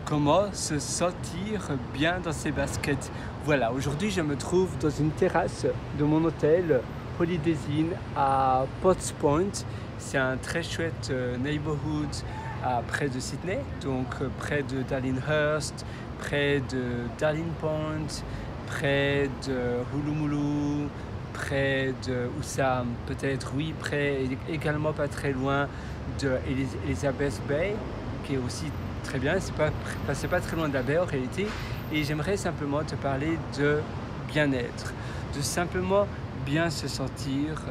comment se sentir bien dans ses baskets. Voilà, aujourd'hui je me trouve dans une terrasse de mon hôtel Holidays Inn à Potts Point. C'est un très chouette neighborhood près de Sydney, donc près de Darlinghurst, près de Darling Point, près de Woolloomooloo, près de Oussam, peut-être oui, près également pas très loin de Elizabeth Bay, qui est aussi très bien, c'est pas très loin de la baie en réalité. Et j'aimerais simplement te parler de bien-être, de simplement bien se sentir,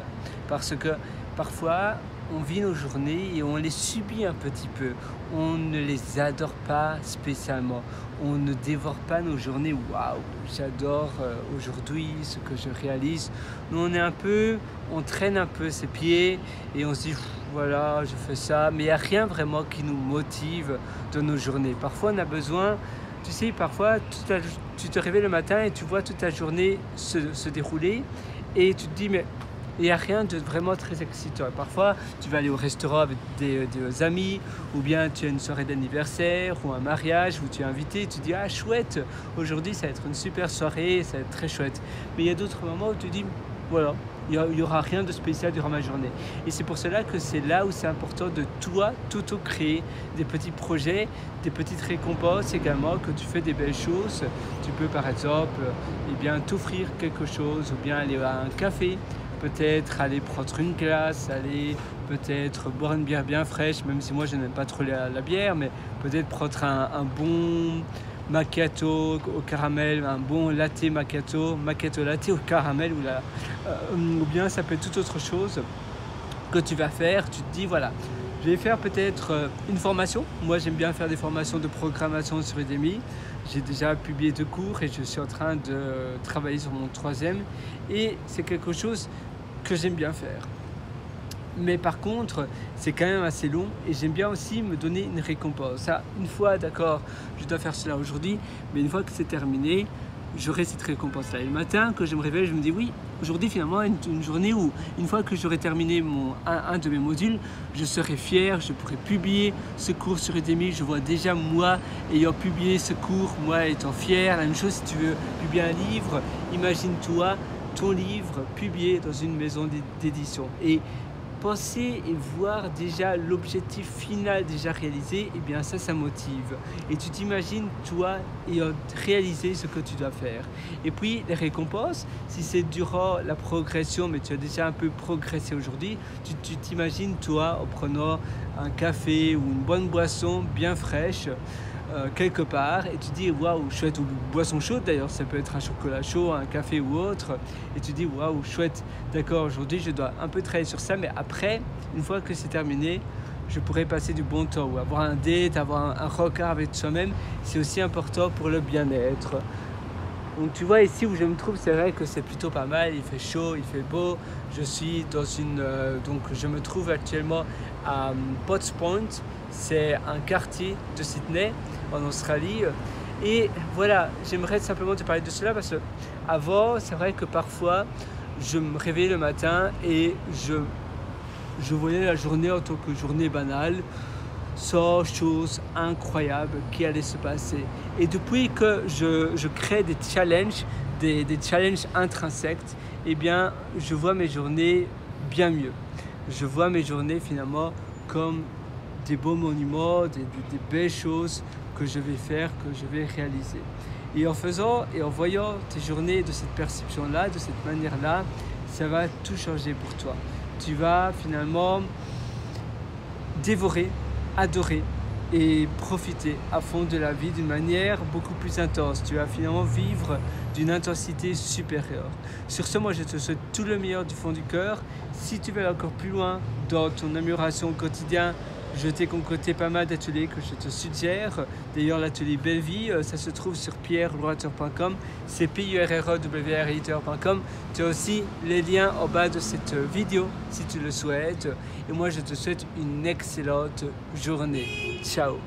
parce que parfois on vit nos journées et on les subit un petit peu, on ne les adore pas spécialement, on ne dévore pas nos journées. Waouh, j'adore aujourd'hui ce que je réalise. Nous on traîne un peu ses pieds et on se dit voilà, je fais ça, mais il n'y a rien vraiment qui nous motive dans nos journées. Parfois on a besoin, tu sais, parfois tu te réveilles le matin et tu vois toute ta journée se dérouler et tu te dis mais il n'y a rien de vraiment très excitant. Parfois, tu vas aller au restaurant avec des amis, ou bien tu as une soirée d'anniversaire, ou un mariage, où tu es invité, et tu dis « Ah, chouette, aujourd'hui ça va être une super soirée, ça va être très chouette. » Mais il y a d'autres moments où tu dis « Voilà, il n'y aura rien de spécial durant ma journée. » Et c'est pour cela que c'est là où c'est important de toi, créer des petits projets, des petites récompenses également, que tu fais des belles choses. Tu peux par exemple t'offrir quelque chose, ou bien aller à un café, peut-être aller prendre une glace, aller peut-être boire une bière bien fraîche, même si moi je n'aime pas trop la bière, mais peut-être prendre un bon macchiato au caramel, un bon macchiato latte au caramel, ou bien ça peut être toute autre chose que tu vas faire. Tu te dis voilà, je vais faire peut-être une formation. Moi j'aime bien faire des formations de programmation sur Udemy. J'ai déjà publié 2 cours et je suis en train de travailler sur mon 3e, et c'est quelque chose que j'aime bien faire. Mais par contre, c'est quand même assez long et j'aime bien aussi me donner une récompense. Ça, une fois, d'accord, je dois faire cela aujourd'hui, mais une fois que c'est terminé, j'aurai cette récompense-là. Et le matin, quand je me réveille, je me dis oui, aujourd'hui finalement, une journée où, une fois que j'aurai terminé un de mes modules, je serai fier, je pourrai publier ce cours sur Udemy. Je vois déjà moi ayant publié ce cours, moi étant fier. La même chose si tu veux publier un livre, imagine-toi ton livre publié dans une maison d'édition. Et penser et voir déjà l'objectif final déjà réalisé, et bien ça motive. Et tu t'imagines toi ayant réalisé ce que tu dois faire. Et puis les récompenses, si c'est durant la progression, mais tu as déjà un peu progressé aujourd'hui, tu t'imagines toi en prenant un café ou une bonne boisson bien fraîche quelque part, et tu dis waouh chouette, ou une boisson chaude d'ailleurs, ça peut être un chocolat chaud, un café ou autre, et tu dis waouh chouette, d'accord, aujourd'hui je dois un peu travailler sur ça, mais après, une fois que c'est terminé, je pourrais passer du bon temps, ou avoir un date, avoir un rencard avec soi-même. C'est aussi important pour le bien-être. Donc tu vois, ici où je me trouve, c'est vrai que c'est plutôt pas mal, il fait chaud, il fait beau. Je suis dans donc je me trouve actuellement à Potts Point, c'est un quartier de Sydney en Australie. Et voilà, j'aimerais simplement te parler de cela parce que avant, c'est vrai que parfois je me réveillais le matin et je voyais la journée en tant que journée banale, sans choses incroyables qui allaient se passer. Et depuis que je crée des challenges, des challenges intrinsèques, eh bien, je vois mes journées bien mieux. Je vois mes journées finalement comme des beaux monuments, des belles choses que je vais faire, que je vais réaliser. Et en faisant et en voyant tes journées de cette perception-là, de cette manière-là, ça va tout changer pour toi. Tu vas finalement dévorer, adorer et profiter à fond de la vie d'une manière beaucoup plus intense. Tu vas finalement vivre d'une intensité supérieure. Sur ce, moi je te souhaite tout le meilleur du fond du cœur. Si tu veux aller encore plus loin dans ton amélioration au quotidien, je t'ai concocté pas mal d'ateliers que je te suggère. D'ailleurs, l'atelier Belle Vie, ça se trouve sur pierrelorateur.com, c'est pierrelorateur.com. Tu as aussi les liens en bas de cette vidéo si tu le souhaites. Et moi, je te souhaite une excellente journée. Ciao!